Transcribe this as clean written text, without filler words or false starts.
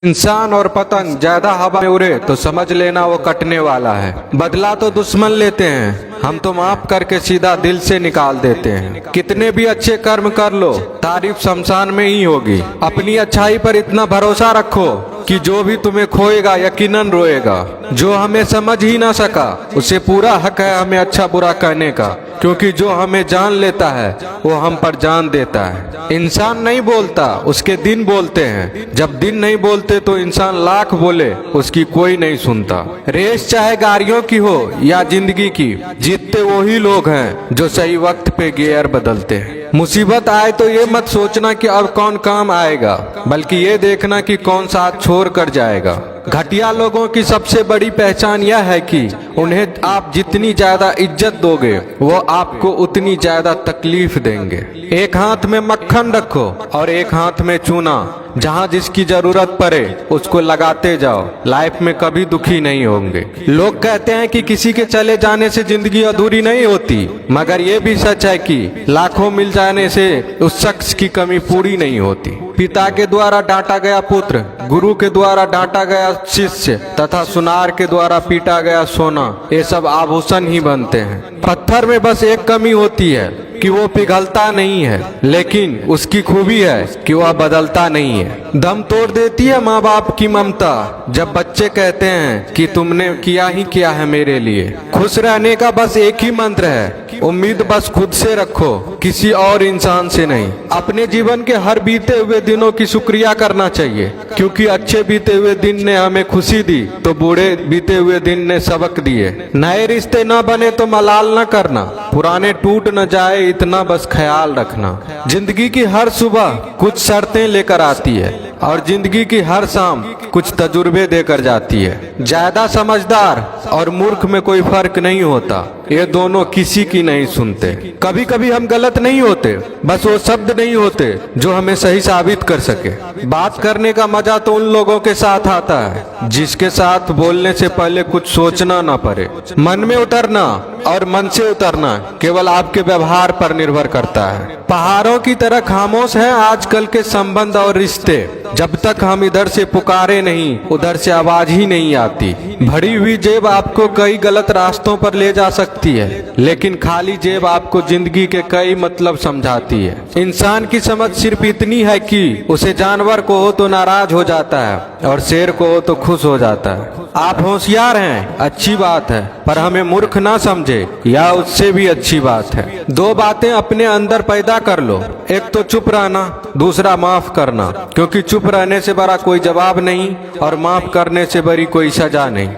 इंसान और पतंग ज्यादा हवा में उड़े तो समझ लेना वो कटने वाला है। बदला तो दुश्मन लेते हैं, हम तो माफ करके सीधा दिल से निकाल देते हैं। कितने भी अच्छे कर्म कर लो, तारीफ शमशान में ही होगी। अपनी अच्छाई पर इतना भरोसा रखो कि जो भी तुम्हें खोएगा यकीनन रोएगा। जो हमें समझ ही ना सका उसे पूरा हक है हमें अच्छा बुरा कहने का, क्योंकि जो हमें जान लेता है वो हम पर जान देता है। इंसान नहीं बोलता, उसके दिन बोलते हैं। जब दिन नहीं बोलते तो इंसान लाख बोले उसकी कोई नहीं सुनता। रेस चाहे गाड़ियों की हो या जिंदगी की, जीतते वही लोग हैं जो सही वक्त पे गियर बदलते हैं। मुसीबत आए तो ये मत सोचना कि अब कौन काम आएगा, बल्कि ये देखना कि कौन साथ छोड़ कर जाएगा। घटिया लोगों की सबसे बड़ी पहचान यह है कि उन्हें आप जितनी ज्यादा इज्जत दोगे वो आपको उतनी ज्यादा तकलीफ देंगे। एक हाथ में मक्खन रखो और एक हाथ में चूना। जहाँ जिसकी जरूरत पड़े उसको लगाते जाओ, लाइफ में कभी दुखी नहीं होंगे। लोग कहते हैं कि किसी के चले जाने से जिंदगी अधूरी नहीं होती, मगर ये भी सच है कि लाखों मिल जाने से उस शख्स की कमी पूरी नहीं होती। पिता के द्वारा डांटा गया पुत्र, गुरु के द्वारा डांटा गया शिष्य तथा सुनार के द्वारा पीटा गया सोना, ये सब आभूषण ही बनते हैं। पत्थर में बस एक कमी होती है कि वो पिघलता नहीं है, लेकिन उसकी खूबी है कि वह बदलता नहीं है। दम तोड़ देती है माँ बाप की ममता जब बच्चे कहते हैं कि तुमने किया ही क्या है मेरे लिए। खुश रहने का बस एक ही मंत्र है, उम्मीद बस खुद से रखो, किसी और इंसान से नहीं। अपने जीवन के हर बीते हुए दिनों की शुक्रिया करना चाहिए, क्योंकि अच्छे बीते हुए दिन ने हमें खुशी दी तो बुरे बीते हुए दिन ने सबक दिए। नए रिश्ते न बने तो मलाल न करना, पुराने टूट न जाए इतना बस ख्याल रखना। जिंदगी की हर सुबह कुछ शर्तें लेकर आती है और जिंदगी की हर शाम कुछ तजुर्बे देकर जाती है। ज्यादा समझदार और मूर्ख में कोई फर्क नहीं होता, ये दोनों किसी की नहीं सुनते। कभी कभी हम गलत नहीं होते, बस वो शब्द नहीं होते जो हमें सही साबित कर सके। बात करने का मजा तो उन लोगों के साथ आता है जिसके साथ बोलने से पहले कुछ सोचना ना पड़े। मन में उतरना और मन से उतरना केवल आपके व्यवहार पर निर्भर करता है। पहाड़ों की तरह खामोश है आजकल के संबंध और रिश्ते। जब तक हम इधर से पुकारे नहीं उधर से आवाज ही नहीं आती। भरी हुई जेब आपको कई गलत रास्तों पर ले जा सकती है, लेकिन खाली जेब आपको जिंदगी के कई मतलब समझाती है। इंसान की समझ सिर्फ इतनी है कि उसे जानवर को हो तो नाराज हो जाता है और शेर को हो तो खुश हो जाता है। आप होशियार हैं, अच्छी बात है, पर हमें मूर्ख ना समझे या उससे भी अच्छी बात है। दो बातें अपने अंदर पैदा कर लो, एक तो चुप रहना, दूसरा माफ करना, क्योंकि चुप रहने से बड़ा कोई जवाब नहीं और माफ करने से बड़ी कोई सजा नहीं।